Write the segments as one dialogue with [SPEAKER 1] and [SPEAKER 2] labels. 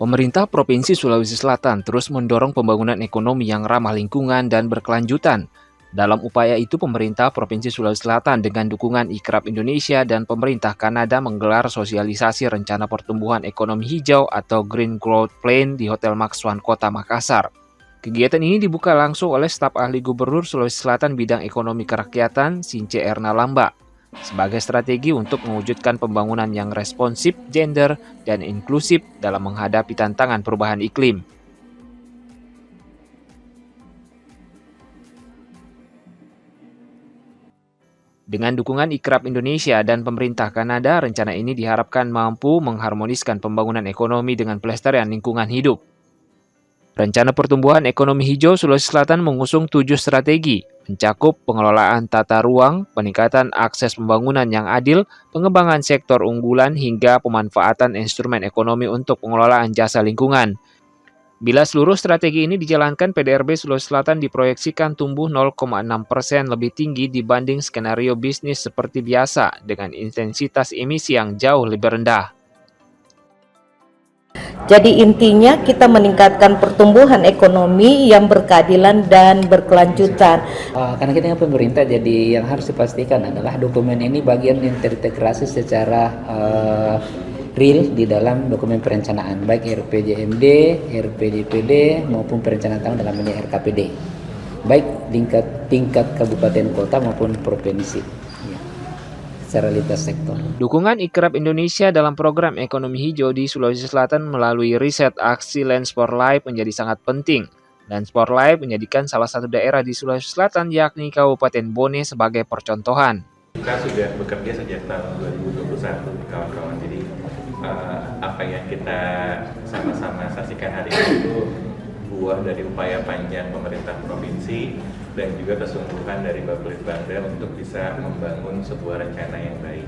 [SPEAKER 1] Pemerintah Provinsi Sulawesi Selatan terus mendorong pembangunan ekonomi yang ramah lingkungan dan berkelanjutan. Dalam upaya itu, pemerintah Provinsi Sulawesi Selatan dengan dukungan Ikrab Indonesia dan pemerintah Kanada menggelar sosialisasi rencana pertumbuhan ekonomi hijau atau Green Growth Plan di Hotel Max One Kota Makassar. Kegiatan ini dibuka langsung oleh staf ahli Gubernur Sulawesi Selatan bidang ekonomi kerakyatan, Since Erna Lamba, sebagai strategi untuk mewujudkan pembangunan yang responsif, gender, dan inklusif dalam menghadapi tantangan perubahan iklim. Dengan dukungan Ikrab Indonesia dan pemerintah Kanada, rencana ini diharapkan mampu mengharmoniskan pembangunan ekonomi dengan pelestarian lingkungan hidup. Rencana pertumbuhan ekonomi hijau Sulawesi Selatan mengusung 7 strategi, mencakup pengelolaan tata ruang, peningkatan akses pembangunan yang adil, pengembangan sektor unggulan, hingga pemanfaatan instrumen ekonomi untuk pengelolaan jasa lingkungan. Bila seluruh strategi ini dijalankan, PDRB Sulawesi Selatan diproyeksikan tumbuh 0,6% lebih tinggi dibanding skenario bisnis seperti biasa dengan intensitas emisi yang jauh lebih rendah.
[SPEAKER 2] Jadi intinya kita meningkatkan pertumbuhan ekonomi yang berkeadilan dan berkelanjutan.
[SPEAKER 3] Karena kita pemerintah, jadi yang harus dipastikan adalah dokumen ini bagian yang terintegrasi secara real di dalam dokumen perencanaan, baik RPJMD, RPDPD maupun perencanaan tahun dalam ini RKPD, baik tingkat kabupaten kota maupun provinsi. Secara lintas sektor.
[SPEAKER 1] Dukungan Ikrab Indonesia dalam program ekonomi hijau di Sulawesi Selatan melalui riset aksi Lands for Life menjadi sangat penting. Lands for Life menjadikan salah satu daerah di Sulawesi Selatan yakni Kabupaten Bone sebagai percontohan.
[SPEAKER 4] Kita sudah bekerja sejak tahun 2021, kawan-kawan. Jadi apa yang kita sama-sama saksikan hari ini itu buah dari upaya panjang pemerintah provinsi dan juga kesungguhan dari Bapelitbangda untuk bisa membangun sebuah rencana yang baik.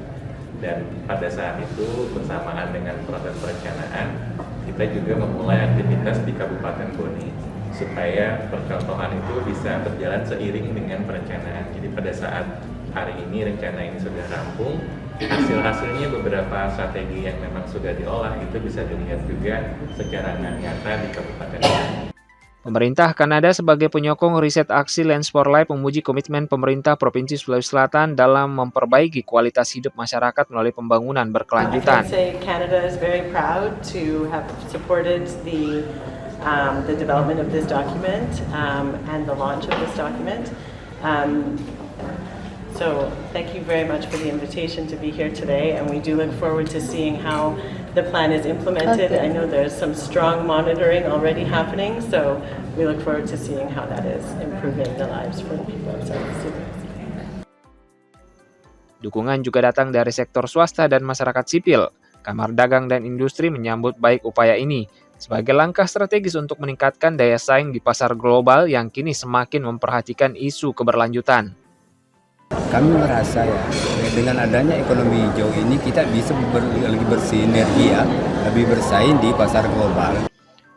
[SPEAKER 4] Dan pada saat itu bersamaan dengan proses perencanaan, kita juga memulai aktivitas di Kabupaten Bone supaya percontohan itu bisa berjalan seiring dengan perencanaan. Jadi pada saat hari ini rencana ini sudah rampung, hasil-hasilnya beberapa strategi yang memang sudah diolah itu bisa dilihat juga secara nyata di Kabupaten Bone.
[SPEAKER 1] Pemerintah Kanada sebagai penyokong riset aksi Lands for Life memuji komitmen pemerintah Provinsi Sulawesi Selatan dalam memperbaiki kualitas hidup masyarakat melalui pembangunan berkelanjutan.
[SPEAKER 5] Canada is very proud to have supported the development of this document and the launch of this document. So thank you very much for the invitation to be here today, and we do look forward to seeing how the plan is implemented. I know there's some strong monitoring already happening, so we look forward to seeing how that is improving the lives for the people of Sulawesi Selatan.
[SPEAKER 1] Dukungan juga datang dari sektor swasta dan masyarakat sipil. Kamar Dagang dan Industri menyambut baik upaya ini sebagai langkah strategis untuk meningkatkan daya saing di pasar global yang kini semakin memperhatikan isu keberlanjutan.
[SPEAKER 6] Kami merasa dengan adanya ekonomi hijau ini kita bisa lebih bersinergi lebih bersaing di pasar global.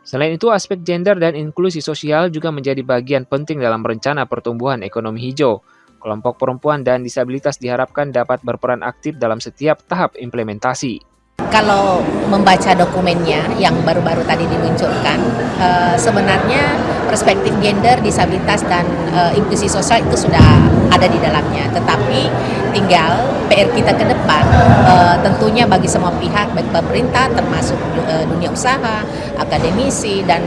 [SPEAKER 1] Selain itu, aspek gender dan inklusi sosial juga menjadi bagian penting dalam rencana pertumbuhan ekonomi hijau. Kelompok perempuan dan disabilitas diharapkan dapat berperan aktif dalam setiap tahap implementasi.
[SPEAKER 2] Kalau membaca dokumennya yang baru-baru tadi diluncurkan, sebenarnya perspektif gender, disabilitas, dan inklusi sosial itu sudah ada di dalamnya. Tetapi tinggal PR kita ke depan, tentunya bagi semua pihak, baik pemerintah termasuk dunia usaha, akademisi, dan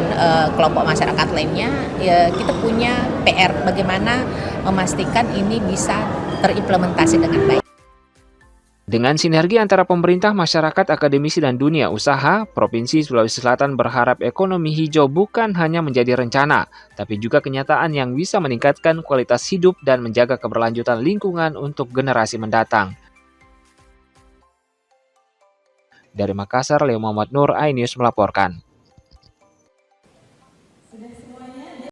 [SPEAKER 2] kelompok masyarakat lainnya, kita punya PR bagaimana memastikan ini bisa terimplementasi dengan baik.
[SPEAKER 1] Dengan sinergi antara pemerintah, masyarakat, akademisi, dan dunia usaha, Provinsi Sulawesi Selatan berharap ekonomi hijau bukan hanya menjadi rencana, tapi juga kenyataan yang bisa meningkatkan kualitas hidup dan menjaga keberlanjutan lingkungan untuk generasi mendatang. Dari Makassar, Leo Muhammad Nur, iNews melaporkan.